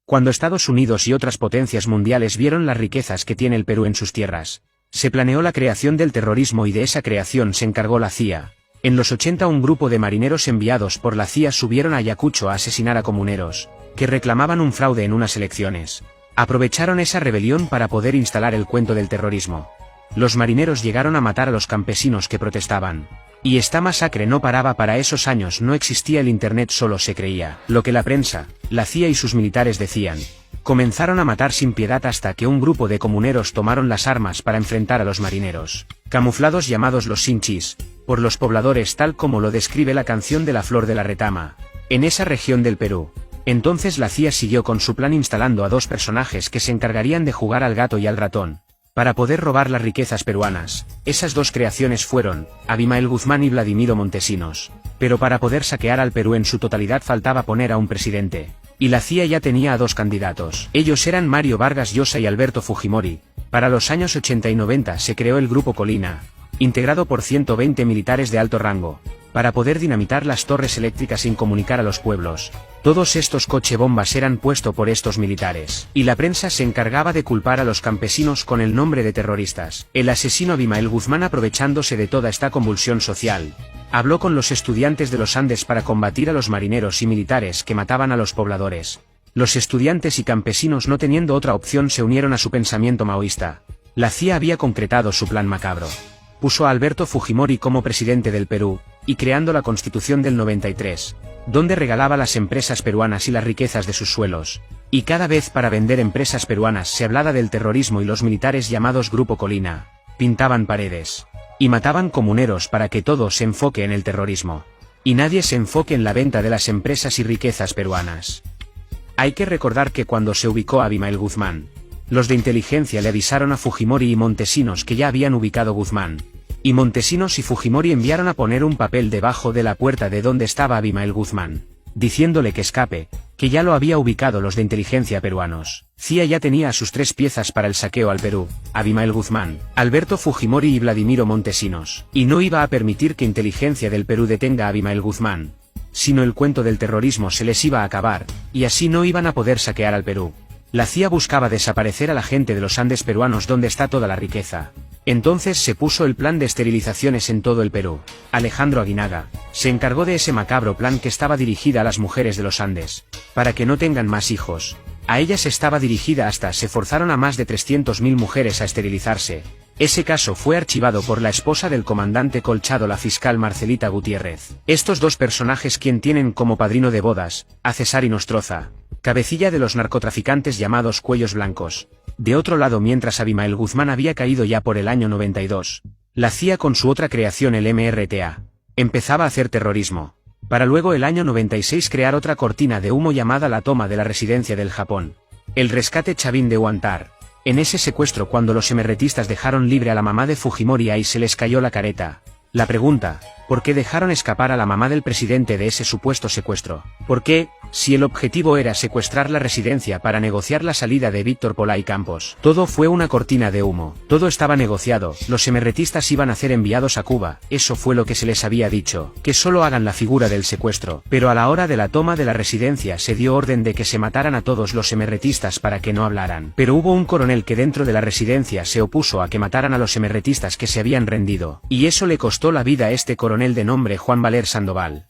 Cuando Estados Unidos y otras potencias mundiales vieron las riquezas que tiene el Perú en sus tierras, se planeó la creación del terrorismo y de esa creación se encargó la CIA. En los 80 un grupo de marineros enviados por la CIA subieron a Ayacucho a asesinar a comuneros, que reclamaban un fraude en unas elecciones. Aprovecharon esa rebelión para poder instalar el cuento del terrorismo. Los marineros llegaron a matar a los campesinos que protestaban. Y esta masacre no paraba. Para esos años no existía el internet, solo se creía lo que la prensa, la CIA y sus militares decían. Comenzaron a matar sin piedad hasta que un grupo de comuneros tomaron las armas para enfrentar a los marineros, camuflados llamados los sinchis, por los pobladores tal como lo describe la canción de La Flor de la Retama, en esa región del Perú. Entonces la CIA siguió con su plan instalando a dos personajes que se encargarían de jugar al gato y al ratón, para poder robar las riquezas peruanas. Esas dos creaciones fueron Abimael Guzmán y Vladimiro Montesinos. Pero para poder saquear al Perú en su totalidad faltaba poner a un presidente. Y la CIA ya tenía a dos candidatos. Ellos eran Mario Vargas Llosa y Alberto Fujimori. Para los años 80 y 90 se creó el Grupo Colina, integrado por 120 militares de alto rango, para poder dinamitar las torres eléctricas sin comunicar a los pueblos. Todos estos cochebombas eran puestos por estos militares, y la prensa se encargaba de culpar a los campesinos con el nombre de terroristas. El asesino Abimael Guzmán, aprovechándose de toda esta convulsión social, habló con los estudiantes de los Andes para combatir a los marineros y militares que mataban a los pobladores. Los estudiantes y campesinos, no teniendo otra opción, se unieron a su pensamiento maoísta. La CIA había concretado su plan macabro. Puso a Alberto Fujimori como presidente del Perú, y creando la Constitución del 93, donde regalaba las empresas peruanas y las riquezas de sus suelos. Y cada vez para vender empresas peruanas se hablaba del terrorismo, y los militares llamados Grupo Colina pintaban paredes y mataban comuneros para que todo se enfoque en el terrorismo, y nadie se enfoque en la venta de las empresas y riquezas peruanas. Hay que recordar que cuando se ubicó a Abimael Guzmán, los de inteligencia le avisaron a Fujimori y Montesinos que ya habían ubicado Guzmán. Y Montesinos y Fujimori enviaron a poner un papel debajo de la puerta de donde estaba Abimael Guzmán, diciéndole que escape, que ya lo había ubicado los de inteligencia peruanos. CIA ya tenía a sus tres piezas para el saqueo al Perú: Abimael Guzmán, Alberto Fujimori y Vladimiro Montesinos. Y no iba a permitir que inteligencia del Perú detenga a Abimael Guzmán, sino el cuento del terrorismo se les iba a acabar, y así no iban a poder saquear al Perú. La CIA buscaba desaparecer a la gente de los Andes peruanos donde está toda la riqueza. Entonces se puso el plan de esterilizaciones en todo el Perú. Alejandro Aguinaga se encargó de ese macabro plan, que estaba dirigida a las mujeres de los Andes, para que no tengan más hijos. A ellas estaba dirigida. Hasta se forzaron a más de 300.000 mujeres a esterilizarse. Ese caso fue archivado por la esposa del comandante Colchado, la fiscal Marcelita Gutiérrez. Estos dos personajes, quien tienen como padrino de bodas a César Nostroza, cabecilla de los narcotraficantes llamados Cuellos Blancos. De otro lado, mientras Abimael Guzmán había caído ya por el año 92, la CIA con su otra creación, el MRTA, empezaba a hacer terrorismo, para luego el año 96 crear otra cortina de humo llamada la toma de la residencia del Japón, el rescate Chavín de Huántar. En ese secuestro, cuando los emerretistas dejaron libre a la mamá de Fujimori, ahí se les cayó la careta. La pregunta: ¿por qué dejaron escapar a la mamá del presidente de ese supuesto secuestro? ¿Por qué, si el objetivo era secuestrar la residencia para negociar la salida de Víctor Polay Campos? Todo fue una cortina de humo, todo estaba negociado. Los emerretistas iban a ser enviados a Cuba, eso fue lo que se les había dicho, que solo hagan la figura del secuestro. Pero a la hora de la toma de la residencia se dio orden de que se mataran a todos los emerretistas para que no hablaran. Pero hubo un coronel que dentro de la residencia se opuso a que mataran a los emerretistas que se habían rendido, y eso le costó la vida a este coronel de nombre Juan Valer Sandoval.